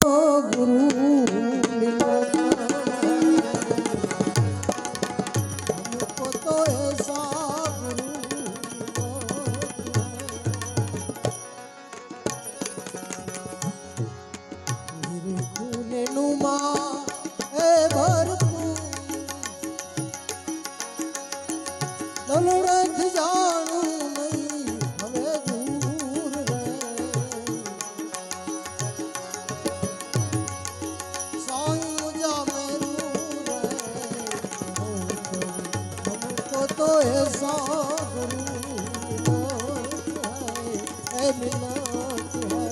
गुरु मिला हमको तो ऐसा गुरु निरखूने नुमा ए भरपूर ललड़त जानू नहीं हमें दूर रहे साईं मुझा मेरू रहे हमको तो ऐसा गुरु मिलत है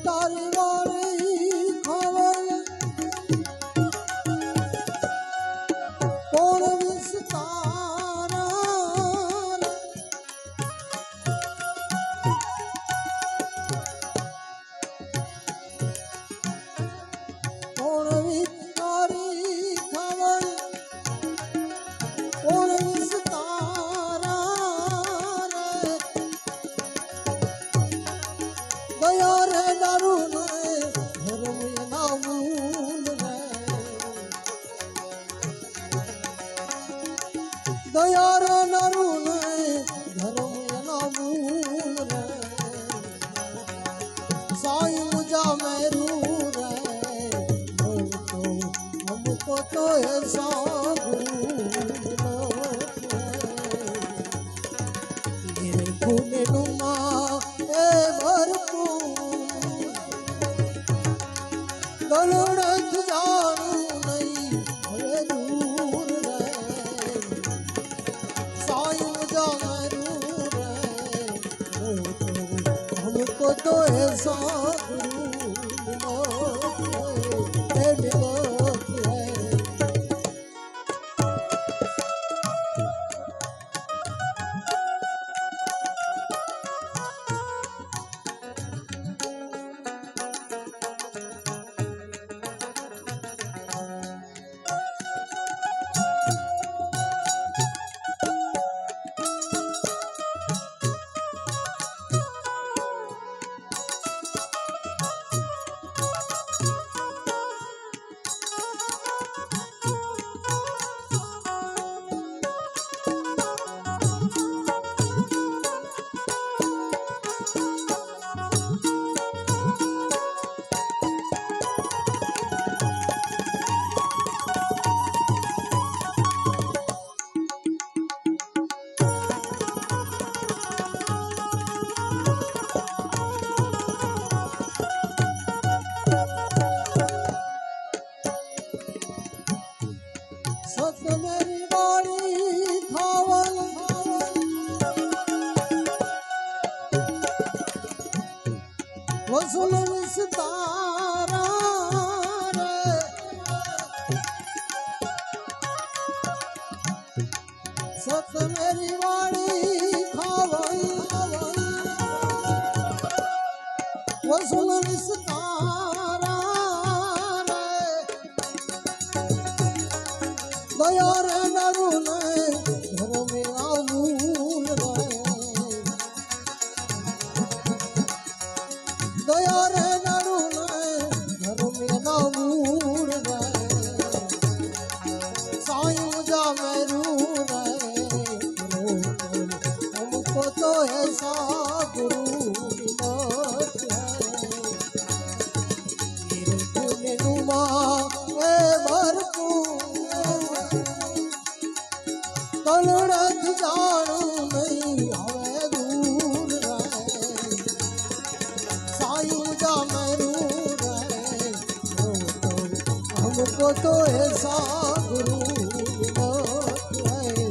तारी वाली खबर कौन विस्तारा कौन विस्तारी खबर कौन विस्तारा दया रे दारुण धर्म नामूल रे दया रे दारुण धर्म नामूल रे साईं मुझा मेरू रे हमको तो ऐसा गुरु निरखूने नुमा ए भरपूर ललड़त जानू नहीं हमें दूर रहे साईं मुझा मेरू रहे हमको तो ऐसा गुरु मिलत है सत मेरी बाड़ी खावल वसूल विस्तारा रे सत मेरी बाड़ी खावल वसूल विस्तारा दया रे दारुण धर्म नामूल रे दया रे दारुण धर्म नामूल रे साईं मुझा मेरू रे हमको तो ऐसा गुरु मिलत है निरखूने नुमा ए भरपूर ललड़त जानू नहीं हमें दूर रहे साईं मुझा मेरू रहे हमको तो ऐसा गुरु मिलत है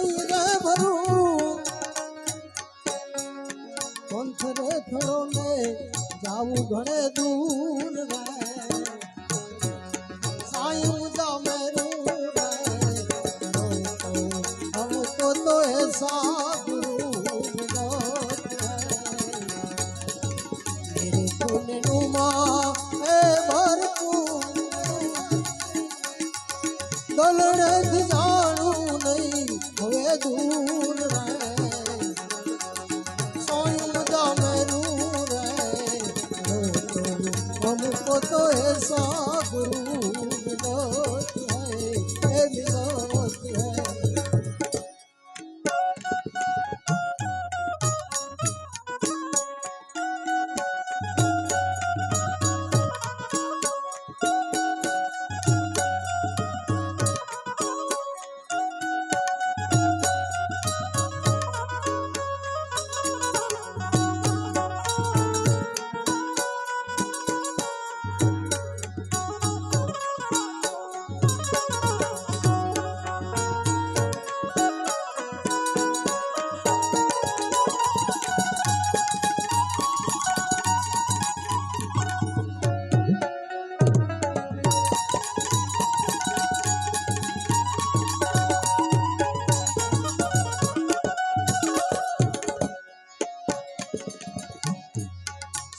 साईं रे भरू पंथ रे थोड़ो ने जाऊं घणे दूर रे साईं मुझा मेरू रे हमको तो ऐसा गुरु मिलो मेरे पुण्य नुमा ए भरपूर दलड़े जाणू नहीं हुए दूर रे साईं मुझा मेरू रे हमको तो ऐसा गुरु मिलो है मिलो है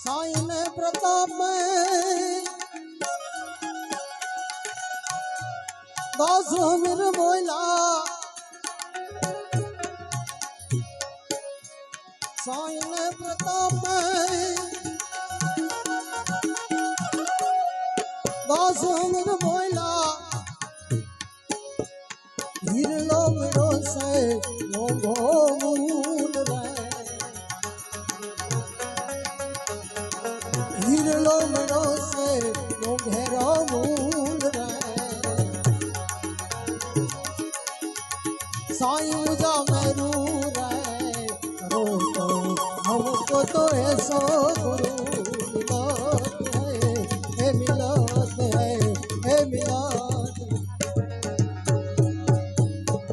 साईं ने प्रताप में दास मिर बोला साईं ने प्रताप में दास मिर बोला हिरलो मिरो से लोगो मूल रे हिरलो मिरो से लो घेरो मूल रे साईं मुझा मेरू रे करो तो हमको तो ऐसो गुरु